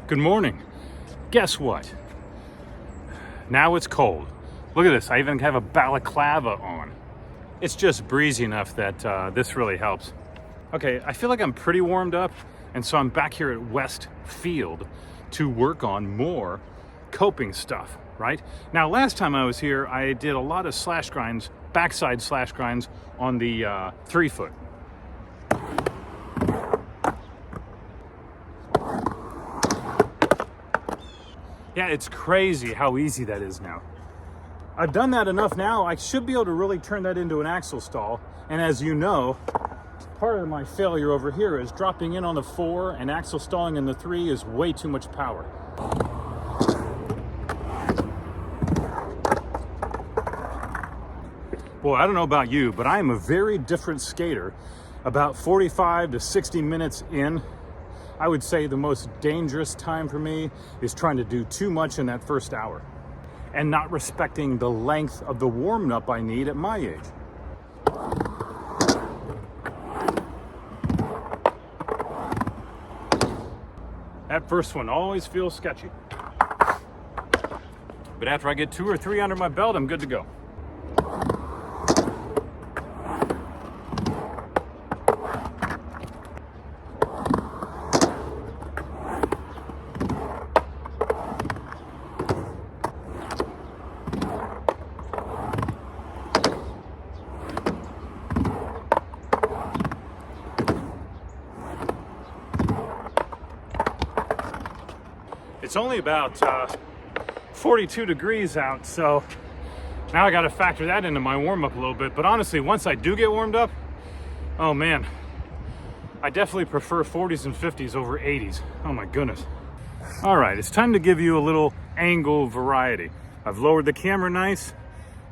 Good morning. Guess what? Now it's cold. Look at this, I even have a balaclava on. It's just breezy enough that this really helps. Okay, I feel like I'm pretty warmed up, and so I'm back here at West Field to work on more coping stuff, right? Now, last time I was here, I did a lot of slash grinds, backside slash grinds on the 3-foot. Yeah, it's crazy how easy that is now. I've done that enough now, I should be able to really turn that into an axle stall. And as you know, part of my failure over here is dropping in on the 4 and axle stalling in the 3 is way too much power. Boy, I don't know about you, but I am a very different skater. About 45 to 60 minutes in, I would say the most dangerous time for me is trying to do too much in that first hour and not respecting the length of the warm-up I need at my age. That first one always feels sketchy. But after I get 2 or 3 under my belt, I'm good to go. It's only about 42 degrees out, so now I got to factor that into my warm-up a little bit. But honestly, once I do get warmed up, oh man, I definitely prefer 40s and 50s over 80s. Oh my goodness. All right, it's time to give you a little angle variety. I've lowered the camera nice.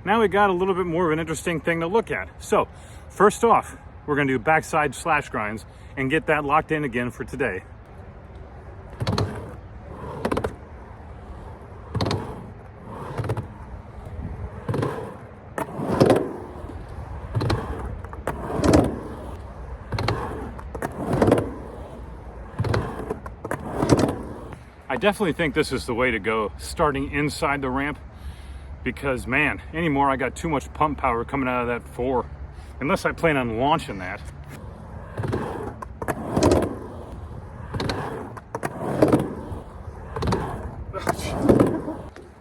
Now we got a little bit more of an interesting thing to look at. So first off, we're going to do backside slash grinds and get that locked in again for today. I definitely think this is the way to go, starting inside the ramp, because man, anymore I got too much pump power coming out of that 4, unless I plan on launching that.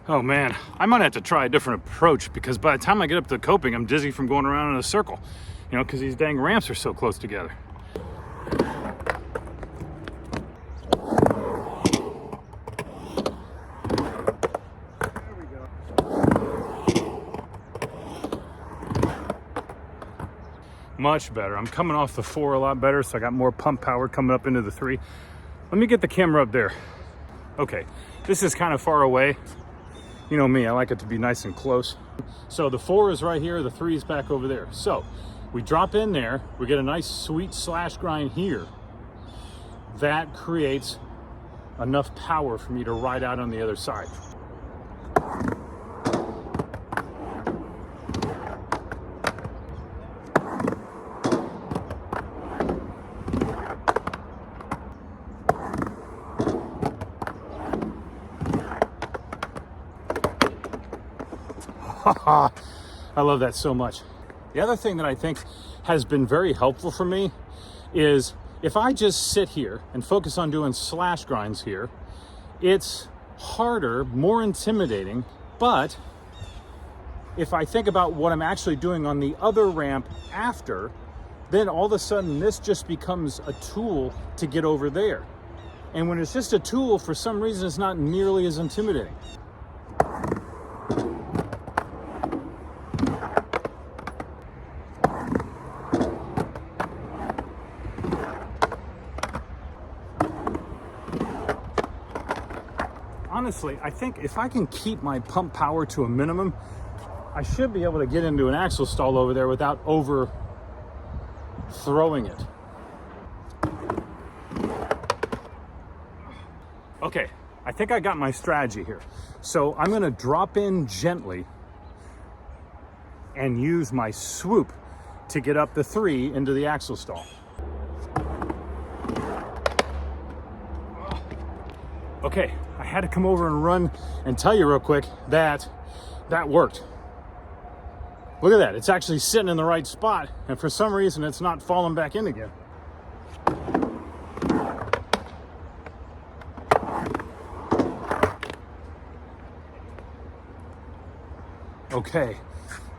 Oh man, I might have to try a different approach, because by the time I get up to the coping, I'm dizzy from going around in a circle, you know, because these dang ramps are so close together. Much better. I'm coming off the 4 a lot better, so I got more pump power coming up into the 3. Let me get the camera up there. Okay, this is kind of far away. You know me, I like it to be nice and close. So the 4 is right here, the 3 is back over there. So we drop in there, we get a nice sweet slash grind here. That creates enough power for me to ride out on the other side. I love that so much. The other thing that I think has been very helpful for me is if I just sit here and focus on doing slash grinds here, it's harder, more intimidating, but if I think about what I'm actually doing on the other ramp after, then all of a sudden this just becomes a tool to get over there. And when it's just a tool, for some reason, it's not nearly as intimidating. Honestly, I think if I can keep my pump power to a minimum, I should be able to get into an axle stall over there without overthrowing it. Okay, I think I got my strategy here. So I'm gonna drop in gently and use my swoop to get up the 3 into the axle stall. Okay, I had to come over and run and tell you real quick that that worked. Look at that, it's actually sitting in the right spot, and for some reason it's not falling back in again. Okay,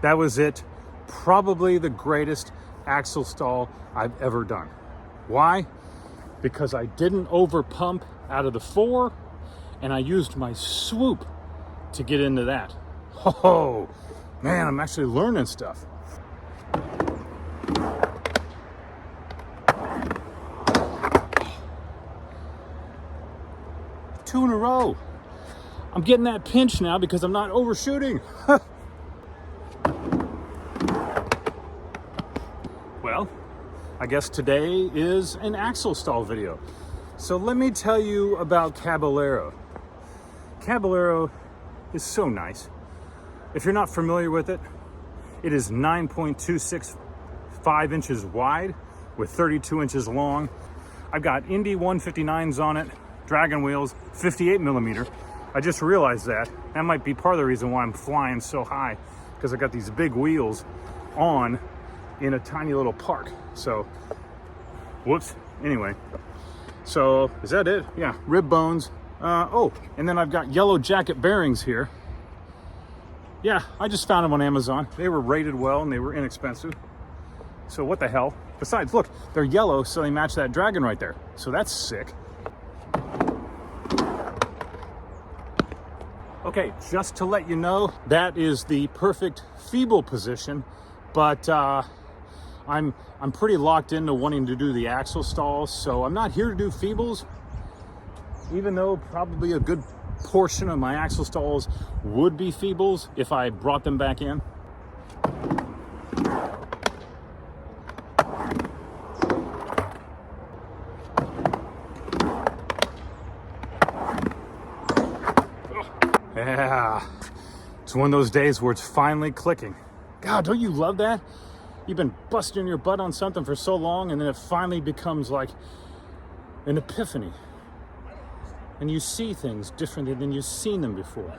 that was it. Probably the greatest axle stall I've ever done. Why? Because I didn't over pump out of the 4, and I used my swoop to get into that. Oh, man, I'm actually learning stuff. Two in a row. I'm getting that pinch now because I'm not overshooting. Well, I guess today is an axle stall video. So let me tell you about Caballero. Caballero is so nice. If you're not familiar with it, it is 9.265 inches wide with 32 inches long. I've got Indy 159s on it, Dragon wheels, 58 millimeter. I just realized that. That might be part of the reason why I'm flying so high, because I got these big wheels on in a tiny little park. So, whoops. Anyway, so is that it? Yeah, rib bones. Oh, and then I've got yellow jacket bearings here. Yeah, I just found them on Amazon. They were rated well and they were inexpensive. So what the hell? Besides, look, they're yellow, so they match that dragon right there. So that's sick. Okay, just to let you know, that is the perfect feeble position, but I'm pretty locked into wanting to do the axle stalls, so I'm not here to do feebles, even though probably a good portion of my axle stalls would be feebles if I brought them back in. Yeah, it's one of those days where it's finally clicking. God, don't you love that? You've been busting your butt on something for so long, and then it finally becomes like an epiphany. And you see things differently than you've seen them before.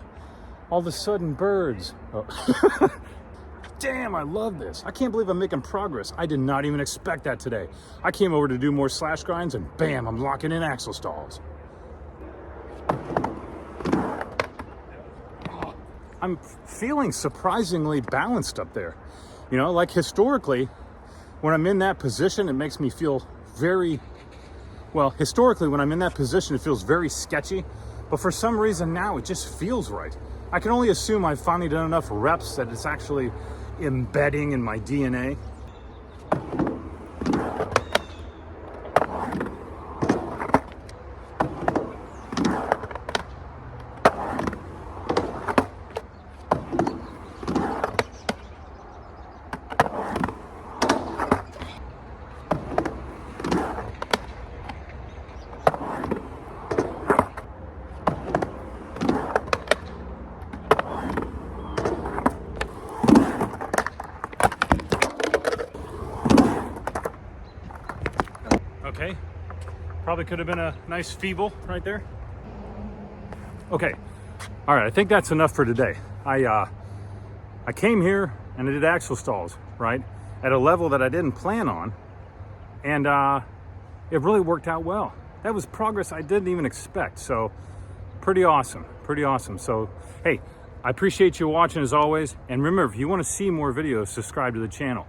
All of a sudden, birds. Oh. Damn, I love this. I can't believe I'm making progress. I did not even expect that today. I came over to do more slash grinds, and bam, I'm locking in axle stalls. I'm feeling surprisingly balanced up there. You know, like historically, when I'm in that position, it makes me feel very, well, historically, when I'm in that position, it feels very sketchy. But for some reason now, it just feels right. I can only assume I've finally done enough reps that it's actually embedding in my DNA. Okay, probably could have been a nice feeble right there. Okay, all right, I think that's enough for today. I came here and I did axle stalls, right, at a level that I didn't plan on, and it really worked out well. That was progress I didn't even expect, so pretty awesome, pretty awesome. So, hey, I appreciate you watching as always, and remember, if you want to see more videos, subscribe to the channel.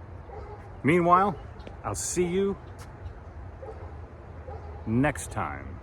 Meanwhile, I'll see you next time.